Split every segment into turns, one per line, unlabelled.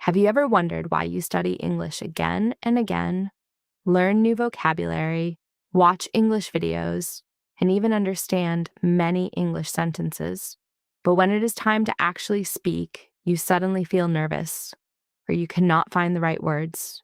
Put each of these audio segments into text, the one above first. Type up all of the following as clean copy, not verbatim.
Have you ever wondered why you study English again and again, learn new vocabulary, watch English videos, and even understand many English sentences? But when it is time to actually speak, you suddenly feel nervous, or you cannot find the right words.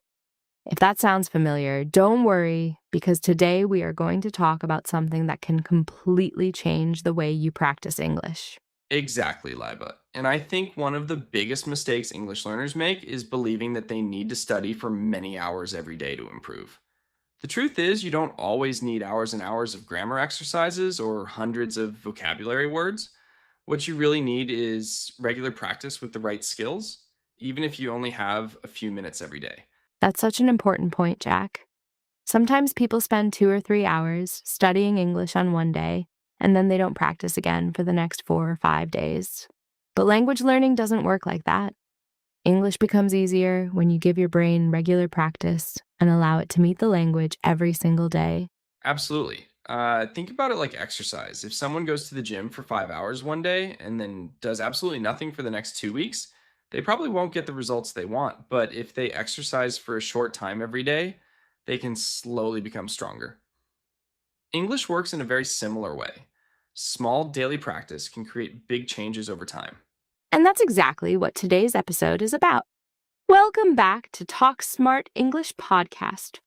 If that sounds familiar, don't worry, because today we are going to talk about something that can completely change the way you practice English.
Exactly, Liba. And I think one of the biggest mistakes English learners make is believing that they need to study for many hours every day to improve. The truth is, you don't always need hours and hours of grammar exercises or hundreds of vocabulary words. What you really need is regular practice with the right skills, even if you only have a few minutes every day.
That's such an important point, Jack. Sometimes people spend 2 or 3 hours studying English on one day, and then they don't practice again for the next 4 or 5 days. But language learning doesn't work like that. English becomes easier when you give your brain regular practice and allow it to meet the language every single day.
Absolutely. Think about it like exercise. If someone goes to the gym for 5 hours one day and then does absolutely nothing for the next 2 weeks, they probably won't get the results they want. But if they exercise for a short time every day, they can slowly become stronger. English works in a very similar way. Small daily practice can create big changes over time.
And that's exactly what today's episode is about. Welcome back to Talk Smart English Podcast.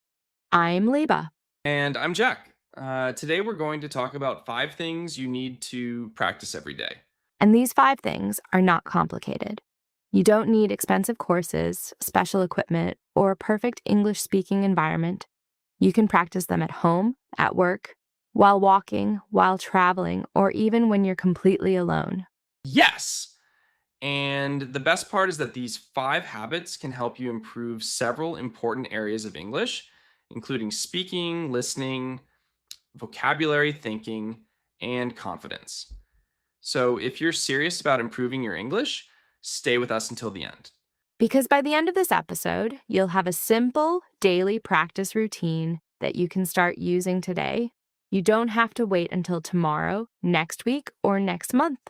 I'm Leba.
And I'm Jack. Today we're going to talk about 5 things you need to practice every day.
And these 5 things are not complicated. You don't need expensive courses, special equipment, or a perfect English speaking environment. You can practice them at home, at work, while walking, while traveling, or even when you're completely alone.
Yes! And the best part is that these 5 habits can help you improve several important areas of English, including speaking, listening, vocabulary, thinking, and confidence. So if you're serious about improving your English, stay with us until the end.
Because by the end of this episode, you'll have a simple daily practice routine that you can start using today. You don't have to wait until tomorrow, next week, or next month.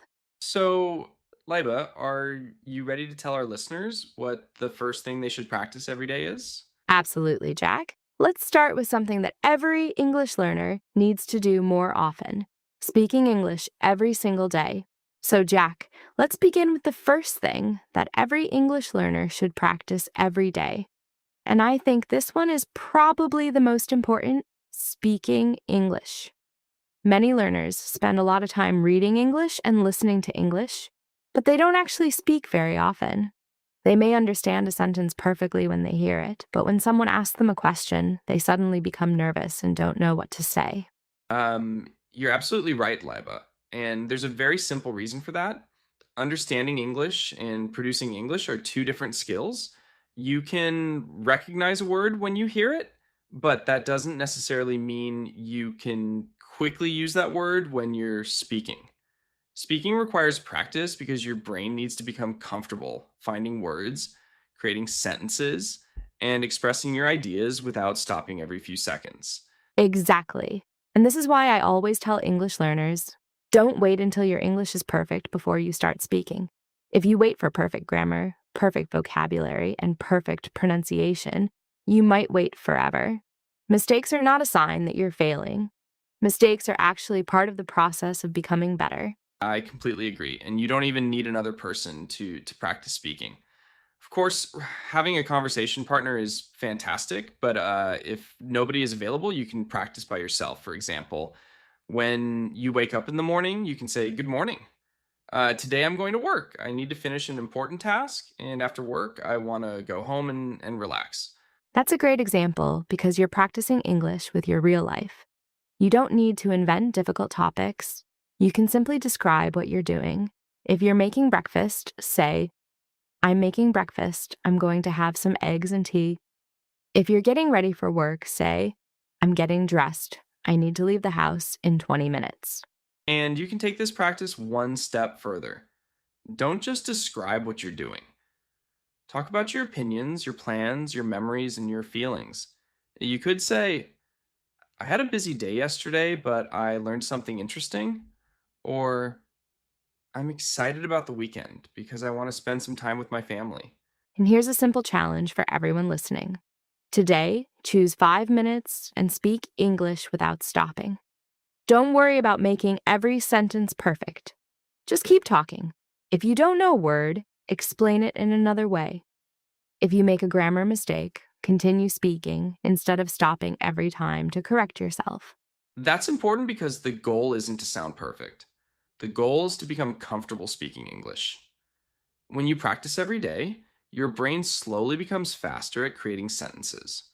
So, Liba, are you ready to tell our listeners what the first thing they should practice every day is?
Absolutely, Jack. Let's start with something that every English learner needs to do more often: speaking English every single day. So, Jack, let's begin with the first thing that every English learner should practice every day. And I think this one is probably the most important: speaking English. Many learners spend a lot of time reading English and listening to English, but they don't actually speak very often. They may understand a sentence perfectly when they hear it, but when someone asks them a question, they suddenly become nervous and don't know what to say.
You're absolutely right, Liba. And there's a very simple reason for that. Understanding English and producing English are two different skills. You can recognize a word when you hear it, but that doesn't necessarily mean you can quickly use that word when you're speaking. Speaking requires practice because your brain needs to become comfortable finding words, creating sentences, and expressing your ideas without stopping every few seconds.
Exactly. And this is why I always tell English learners, don't wait until your English is perfect before you start speaking. If you wait for perfect grammar, perfect vocabulary, and perfect pronunciation, you might wait forever. Mistakes are not a sign that you're failing. Mistakes are actually part of the process of becoming better.
I completely agree. And you don't even need another person to practice speaking. Of course, having a conversation partner is fantastic, but if nobody is available, you can practice by yourself. For example, when you wake up in the morning, you can say, "Good morning. Today I'm going to work. I need to finish an important task. And after work, I want to go home and relax."
That's a great example because you're practicing English with your real life. You don't need to invent difficult topics. You can simply describe what you're doing. If you're making breakfast, say, I'm making breakfast. I'm going to have some eggs and tea. If you're getting ready for work, say, I'm getting dressed. I need to leave the house in 20 minutes.
And you can take this practice one step further. Don't just describe what you're doing. Talk about your opinions, your plans, your memories, and your feelings. You could say, "I had a busy day yesterday, but I learned something interesting." Or, "I'm excited about the weekend because I want to spend some time with my family."
And here's a simple challenge for everyone listening. Today, choose 5 minutes and speak English without stopping. Don't worry about making every sentence perfect. Just keep talking. If you don't know a word, explain it in another way. If you make a grammar mistake, continue speaking instead of stopping every time to correct yourself.
That's important because the goal isn't to sound perfect. The goal is to become comfortable speaking English. When you practice every day, your brain slowly becomes faster at creating sentences.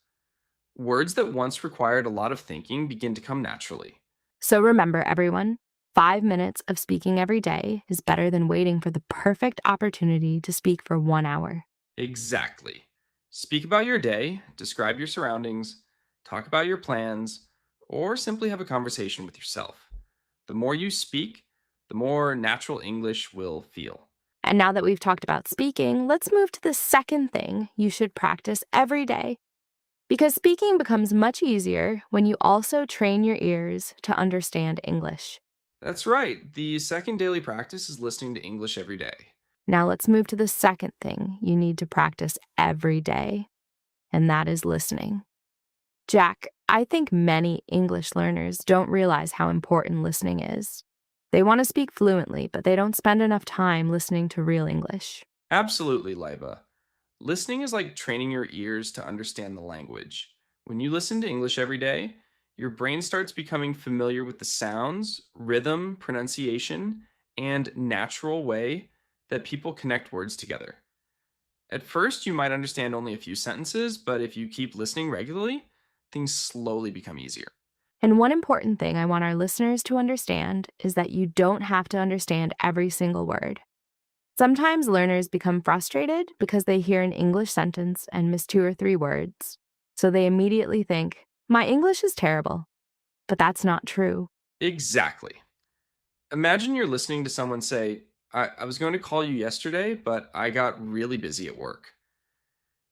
Words that once required a lot of thinking begin to come naturally.
So remember, everyone, 5 minutes of speaking every day is better than waiting for the perfect opportunity to speak for 1 hour.
Exactly. Speak about your day, describe your surroundings, talk about your plans, or simply have a conversation with yourself. The more you speak, the more natural English will feel.
And now that we've talked about speaking, let's move to the second thing you should practice every day. Because speaking becomes much easier when you also train your ears to understand English.
That's right. The second daily practice is listening to English every day.
Now let's move to the second thing you need to practice every day, and that is listening. Jack, I think many English learners don't realize how important listening is. They want to speak fluently, but they don't spend enough time listening to real English.
Absolutely, Liba. Listening is like training your ears to understand the language. When you listen to English every day, your brain starts becoming familiar with the sounds, rhythm, pronunciation, and natural way that people connect words together. At first, you might understand only a few sentences, but if you keep listening regularly, things slowly become easier.
And one important thing I want our listeners to understand is that you don't have to understand every single word. Sometimes learners become frustrated because they hear an English sentence and miss 2 or 3 words. So they immediately think, my English is terrible. But that's not true.
Exactly. Imagine you're listening to someone say, I was going to call you yesterday, but I got really busy at work.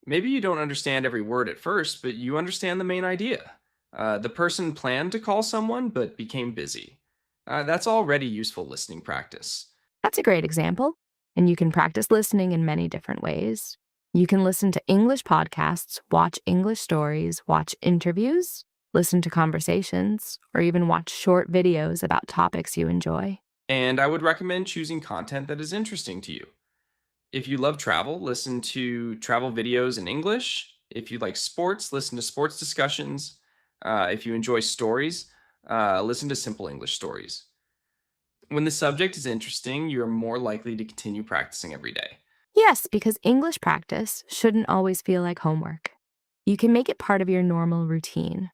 Maybe you don't understand every word at first, but you understand the main idea. The person planned to call someone, but became busy. That's already useful listening practice.
That's a great example. And you can practice listening in many different ways. You can listen to English podcasts, watch English stories, watch interviews, listen to conversations, or even watch short videos about topics you enjoy.
And I would recommend choosing content that is interesting to you. If you love travel, listen to travel videos in English. If you like sports, listen to sports discussions. If you enjoy stories, listen to simple English stories. When the subject is interesting, you're more likely to continue practicing every day.
Yes, because English practice shouldn't always feel like homework. You can make it part of your normal routine.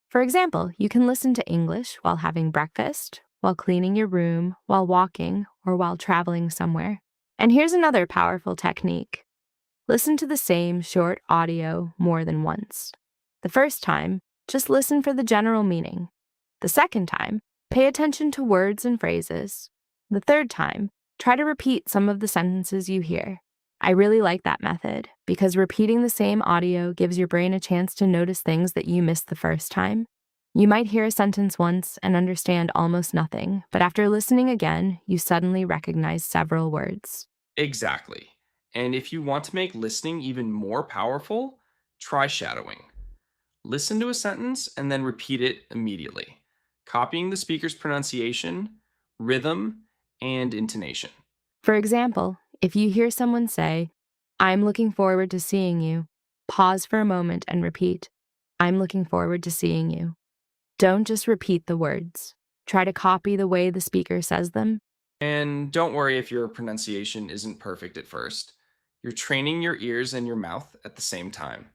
For example, you can listen to English while having breakfast, while cleaning your room, while walking, or while traveling somewhere. And here's another powerful technique. Listen to the same short audio more than once. The first time, just listen for the general meaning. The second time, pay attention to words and phrases. The third time, try to repeat some of the sentences you hear. I really like that method because repeating the same audio gives your brain a chance to notice things that you missed the first time. You might hear a sentence once and understand almost nothing, but after listening again, you suddenly recognize several words.
Exactly. And if you want to make listening even more powerful, try shadowing. Listen to a sentence and then repeat it immediately, copying the speaker's pronunciation, rhythm, and intonation.
For example, if you hear someone say, I'm looking forward to seeing you, pause for a moment and repeat, I'm looking forward to seeing you. Don't just repeat the words. Try to copy the way the speaker says them.
And don't worry if your pronunciation isn't perfect at first. You're training your ears and your mouth at the same time.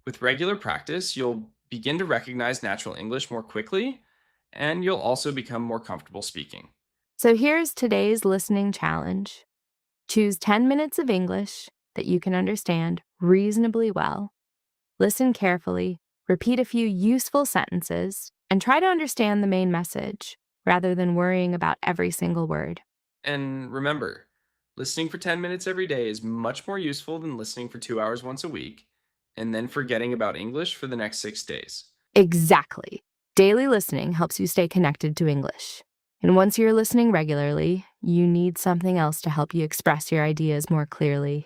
With regular practice, you'll begin to recognize natural English more quickly, and you'll also become more comfortable speaking.
So here's today's listening challenge. Choose 10 minutes of English that you can understand reasonably well. Listen carefully, repeat a few useful sentences, and try to understand the main message rather than worrying about every single word.
And remember, listening for 10 minutes every day is much more useful than listening for 2 hours once a week and then forgetting about English for the next 6 days.
Exactly. Daily listening helps you stay connected to English. And once you're listening regularly, you need something else to help you express your ideas more clearly.